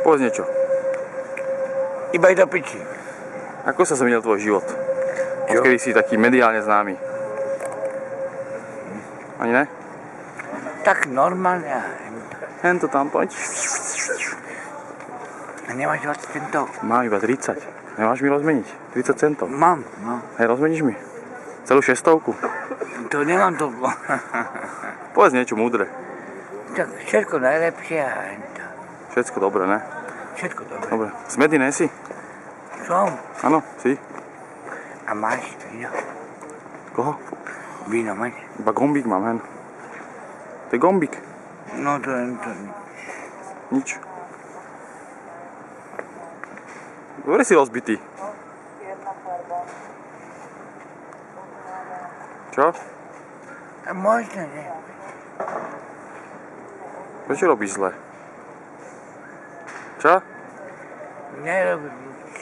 Povedz niečo. Iba do piči. Ako sa zmenil tvoj život? Odkedy si taký mediálne známy? Ani ne? Tak normálne. Hento tam poď. Nemáš 20 centov? Mám iba 30. Nemáš mi rozmeniť? 30 centov. Mám, no. Hej, rozmeníš mi? Celú 600? To nemám toľko. Povedz niečo múdre. Tak všetko najlepšie a hento. Všetko dobre, ne? Všetko dobre. Dobre. Smedný ne si? Som. Áno, si. A máš víno? Koho? Víno máš? Iba gombík mám, hen. To je gombík. No to Nič. Dobre si rozbitý. Čo? možno nie. Prečo robíš zle? Čo? Nerobím nič.